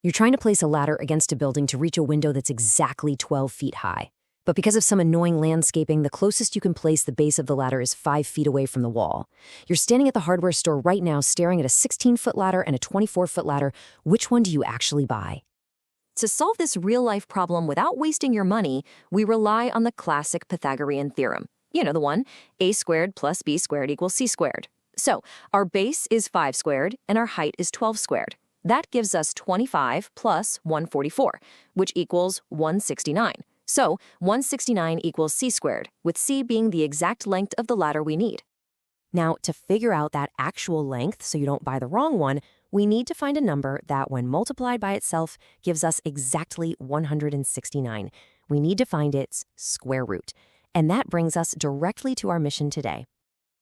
You're trying to place a ladder against a building to reach a window that's exactly 12 feet high. But because of some annoying landscaping, the closest you can place the base of the ladder is 5 feet away from the wall. You're standing at the hardware store right now staring at a 16-foot ladder and a 24-foot ladder. Which one do you actually buy? To solve this real-life problem without wasting your money, we rely on the classic Pythagorean theorem. You know the one, a squared plus b squared equals c squared. So, our base is 5 squared and our height is 12 squared. That gives us 25 plus 144, which equals 169. So, 169 equals c squared, with c being the exact length of the ladder we need. Now, to figure out that actual length so you don't buy the wrong one, we need to find a number that, when multiplied by itself, gives us exactly 169. We need to find its square root. And that brings us directly to our mission today.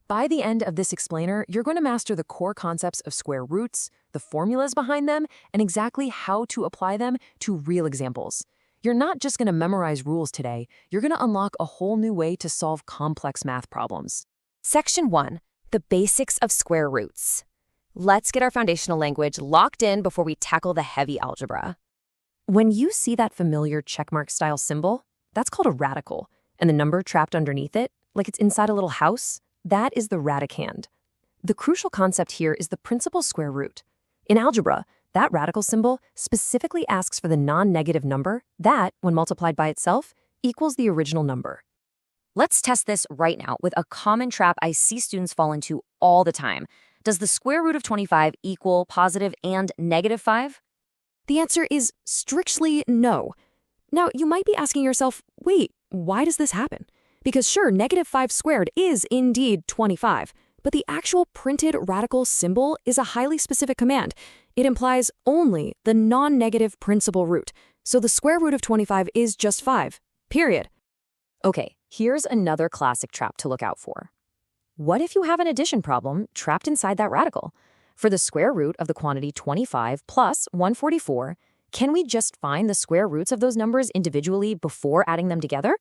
By the end of this explainer, you're going to master the core concepts of square roots, the formulas behind them, and exactly how to apply them to real examples. You're not just going to memorize rules today, you're going to unlock a whole new way to solve complex math problems. Section 1. The basics of square roots. Let's get our foundational language locked in before we tackle the heavy algebra. When you see that familiar checkmark-style symbol, that's called a radical, and the number trapped underneath it, like it's inside a little house, that is the radicand. The crucial concept here is the principal square root. In algebra, that radical symbol specifically asks for the non-negative number that, when multiplied by itself, equals the original number. Let's test this right now with a common trap I see students fall into all the time. Does the square root of 25 equal positive and negative 5? The answer is strictly no. Now, you might be asking yourself, wait, why does this happen? Because sure, negative 5 squared is indeed 25, but the actual printed radical symbol is a highly specific command. It implies only the non-negative principal root, so the square root of 25 is just 5, period. Okay, here's another classic trap to look out for. What if you have an addition problem trapped inside that radical? For the square root of the quantity 25 plus 144, can we just find the square roots of those numbers individually before adding them together?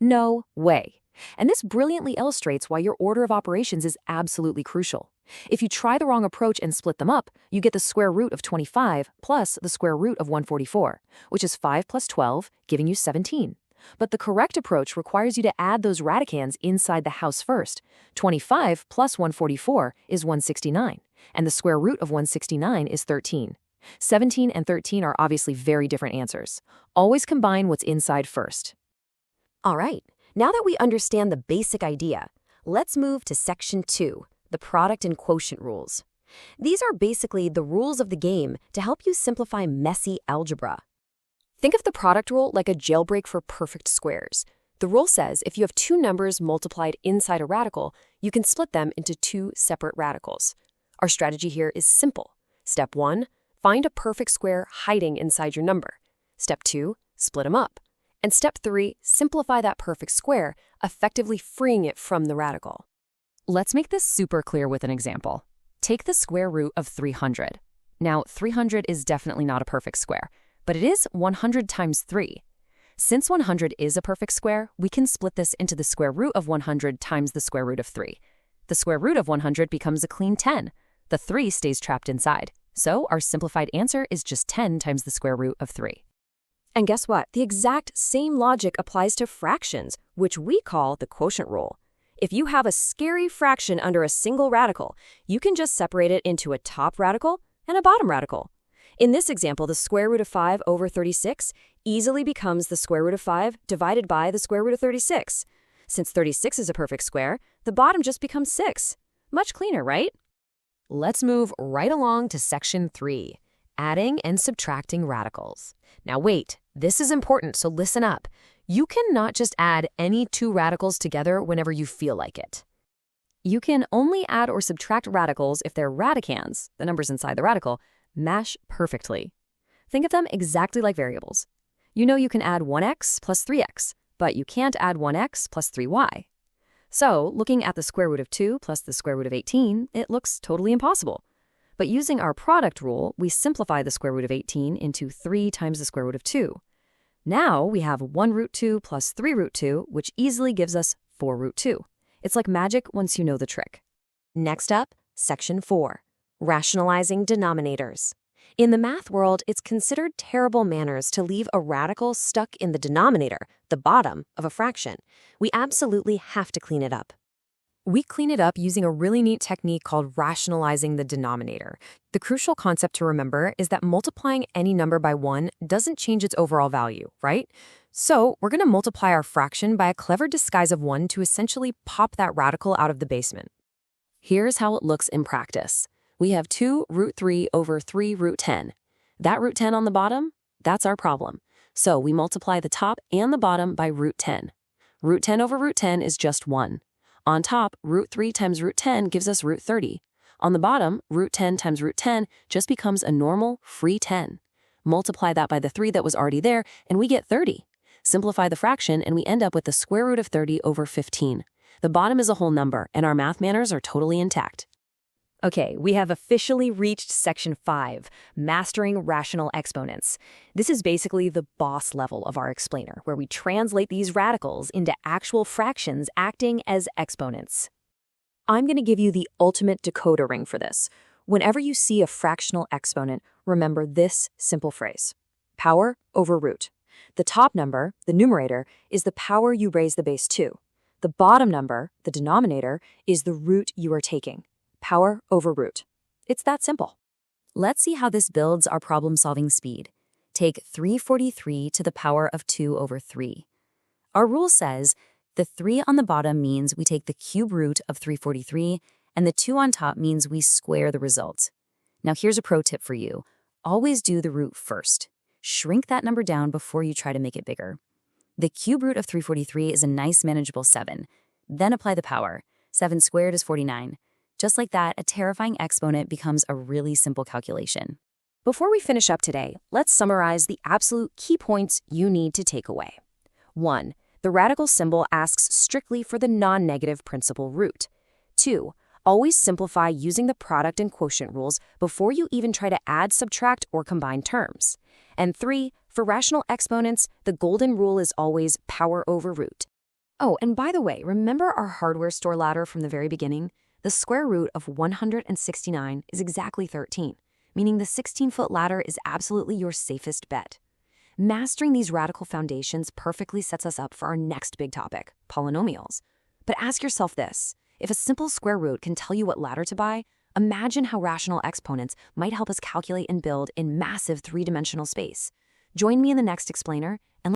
No way. And this brilliantly illustrates why your order of operations is absolutely crucial. If you try the wrong approach and split them up, you get the square root of 25 plus the square root of 144, which is 5 plus 12, giving you 17. But the correct approach requires you to add those radicands inside the house first. 25 plus 144 is 169, and the square root of 169 is 13. 17 and 13 are obviously very different answers. Always combine what's inside first. All right, now that we understand the basic idea, let's move to Section 2, the Product and Quotient rules. These are basically the rules of the game to help you simplify messy algebra. Think of the product rule like a jailbreak for perfect squares. The rule says if you have two numbers multiplied inside a radical, you can split them into two separate radicals. Our strategy here is simple. Step 1, find a perfect square hiding inside your number. Step 2, split them up. And step 3, simplify that perfect square, effectively freeing it from the radical. Let's make this super clear with an example. Take the square root of 300. Now, 300 is definitely not a perfect square, but it is 100 times 3. Since 100 is a perfect square, we can split this into the square root of 100 times the square root of 3. The square root of 100 becomes a clean 10. The 3 stays trapped inside. So our simplified answer is just 10 times the square root of 3. And guess what? The exact same logic applies to fractions, which we call the quotient rule. If you have a scary fraction under a single radical, you can just separate it into a top radical and a bottom radical. In this example, the square root of 5 over 36 easily becomes the square root of 5 divided by the square root of 36. Since 36 is a perfect square, the bottom just becomes 6. Much cleaner, right? Let's move right along to Section 3, adding and subtracting radicals. Now wait, this is important, so listen up. You cannot just add any two radicals together whenever you feel like it. You can only add or subtract radicals if their radicands, the numbers inside the radical, match perfectly. Think of them exactly like variables. You know you can add 1x plus 3x, but you can't add 1x plus 3y. So, looking at the square root of 2 plus the square root of 18, it looks totally impossible. But using our product rule, we simplify the square root of 18 into 3 times the square root of 2. Now we have 1 root 2 plus 3 root 2, which easily gives us 4 root 2. It's like magic once you know the trick. Next up, Section 4, Rationalizing Denominators. In the math world, it's considered terrible manners to leave a radical stuck in the denominator, the bottom, of a fraction. We absolutely have to clean it up. We clean it up using a really neat technique called rationalizing the denominator. The crucial concept to remember is that multiplying any number by 1 doesn't change its overall value, right? So we're going to multiply our fraction by a clever disguise of 1 to essentially pop that radical out of the basement. Here's how it looks in practice. We have 2 root 3 over 3 root 10. That root 10 on the bottom, that's our problem. So we multiply the top and the bottom by root 10. Root 10 over root 10 is just 1. On top, root 3 times root 10 gives us root 30. On the bottom, root 10 times root 10 just becomes a normal, free 10. Multiply that by the 3 that was already there, and we get 30. Simplify the fraction, and we end up with the square root of 30 over 15. The bottom is a whole number, and our math manners are totally intact. Okay, we have officially reached section 5, Mastering Rational Exponents. This is basically the boss level of our explainer, where we translate these radicals into actual fractions acting as exponents. I'm going to give you the ultimate decoder ring for this. Whenever you see a fractional exponent, remember this simple phrase: power over root. The top number, the numerator, is the power you raise the base to. The bottom number, the denominator, is the root you are taking. Power over root. It's that simple. Let's see how this builds our problem-solving speed. Take 343 to the power of 2 over 3. Our rule says the 3 on the bottom means we take the cube root of 343, and the 2 on top means we square the result. Now here's a pro tip for you. Always do the root first. Shrink that number down before you try to make it bigger. The cube root of 343 is a nice manageable 7. Then apply the power. 7 squared is 49. Just like that, a terrifying exponent becomes a really simple calculation. Before we finish up today, let's summarize the absolute key points you need to take away. 1. The radical symbol asks strictly for the non-negative principal root. 2. Always simplify using the product and quotient rules before you even try to add, subtract, or combine terms. And 3. For rational exponents, the golden rule is always power over root. Oh, and by the way, remember our hardware store ladder from the very beginning? The square root of 169 is exactly 13, meaning the 16-foot ladder is absolutely your safest bet. Mastering these radical foundations perfectly sets us up for our next big topic, polynomials. But ask yourself this: if a simple square root can tell you what ladder to buy, imagine how rational exponents might help us calculate and build in massive three-dimensional space. Join me in the next explainer, and